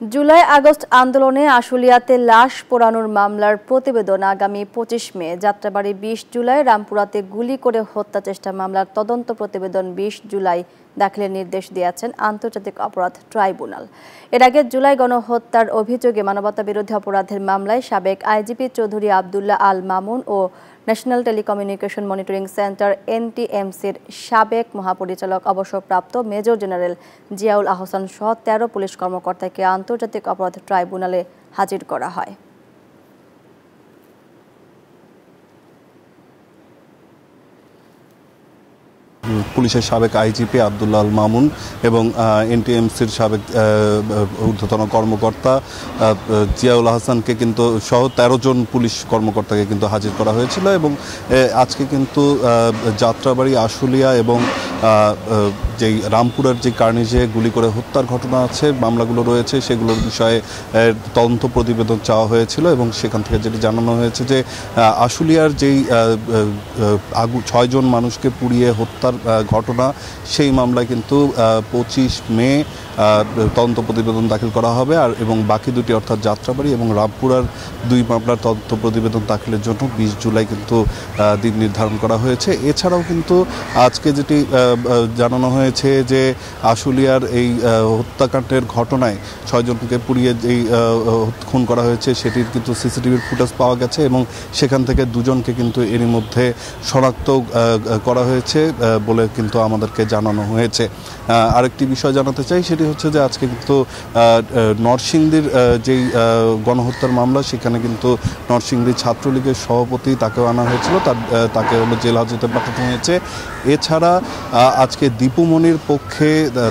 July August আন্দোলনে আশুলিয়াতে লাশ পোড়ানোর মামলার প্রতিবেদন আগামী ২৫ মে, যাত্রাবাড়ি ২০ জুলাই, রামপুরাতে গুলি করে হত্যা চেষ্টা মামলার তদন্ত প্রতিবেদন ২০ জুলাই দাখিলের নির্দেশ দিয়েছেন আন্তর্জাতিক অপরাধ ট্রাইব্যুনাল। এর আগে জুলাই গণহত্যার অভিযোগে মানবতাবিরোধী অপরাধের মামলায় সাবেক আইজিপি চৌধুরী আবদুল্লাহ আল মামুন ও ন্যাশনাল টেলিকমিউনিকেশন মনিটরিং সেন্টার এনটিএমসির সাবেক মহাপরিচালক অবসরপ্রাপ্ত মেজর জেনারেল জিয়াউল আহসান সহ ১৩ পুলিশ কর্মকর্তাকে আন্তর্জাতিক অপরাধ ট্রাইব্যুনালে হাজির করা হয়। পুলিশের সাবেক আইজিপি আবদুল্লাহ আল মামুন এবং এনটিএমসির সাবেক ঊর্ধ্বতন কর্মকর্তা জিয়াউল আহসানকে কিন্তু সহ ১৩ জন পুলিশ কর্মকর্তাকে কিন্তু হাজির করা হয়েছিল এবং আজকে কিন্তু যাত্রাবাড়ি, আশুলিয়া এবং যেই রামপুরার যে কার্নিজে গুলি করে হত্যার ঘটনা আছে, মামলাগুলো রয়েছে, সেগুলোর বিষয়ে তদন্ত প্রতিবেদন চাওয়া হয়েছিল এবং সেখান থেকে যেটি জানানো হয়েছে যে আশুলিয়ার যেই ৬ জন মানুষকে পুড়িয়ে হত্যার ঘটনা, সেই মামলায় কিন্তু ২৫ মে তদন্ত প্রতিবেদন দাখিল করা হবে এবং বাকি দুটি অর্থাৎ যাত্রাবাড়ি এবং রামপুরার ২ মামলার তদন্ত প্রতিবেদন দাখিলের জন্য ২০ জুলাই কিন্তু দিন নির্ধারণ করা হয়েছে। এছাড়াও কিন্তু আজকে যেটি জানানো হয়েছে যে আশুলিয়ার এই হত্যাকাণ্ডের ঘটনায় ৬ জনকে পুড়িয়ে যেই খুন করা হয়েছে সেটির কিন্তু সিসিটিভির ফুটেজ পাওয়া গেছে এবং সেখান থেকে ২ জনকে কিন্তু এরই মধ্যে শনাক্ত করা হয়েছে বলে কিন্তু আমাদেরকে জানানো হয়েছে। আরেকটি বিষয় জানাতে চাই, সেটি হচ্ছে যে আজকে কিন্তু নরসিংদীর যেই গণহত্যার মামলা, সেখানে কিন্তু নরসিংদী ছাত্রলীগের সভাপতি, তাকেও আনা হয়েছিল, তাকে হলো জেল হাজতে পাঠানো হয়েছে। এছাড়া আজকে দীপুমণির পক্ষে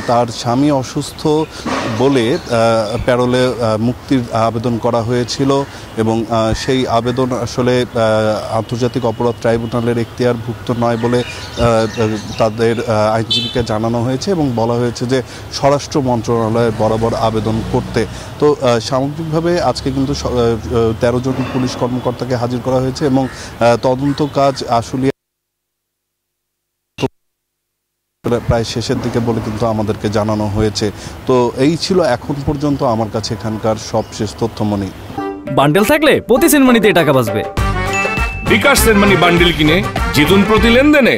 তার স্বামী অসুস্থ বলে প্যারোলে মুক্তির আবেদন করা হয়েছিল এবং সেই আবেদন আসলে আন্তর্জাতিক অপরাধ ট্রাইব্যুনালের এখতিয়ারভুক্ত নয় বলে তাদের আইনজীবীকে জানানো হয়েছে এবং বলা হয়েছে যে স্বরাষ্ট্র মন্ত্রণালয়ের বরাবর আবেদন করতে। তো সামগ্রিকভাবে আজকে কিন্তু ১৩ জন পুলিশ কর্মকর্তাকে হাজির করা হয়েছে এবং তদন্ত কাজ আসলে প্রায় শেষের দিকে বলে কিন্তু আমাদেরকে জানানো হয়েছে। তো এই ছিল এখন পর্যন্ত আমার কাছে এখানকার সবশেষ তথ্যমণি। বান্ডেল থাকলে প্রতি সেনমানিতে টাকা বাঁচবে। বিকাশ সেনমানি বান্ডেল কিনে জিতুন প্রতি লেনদেনে।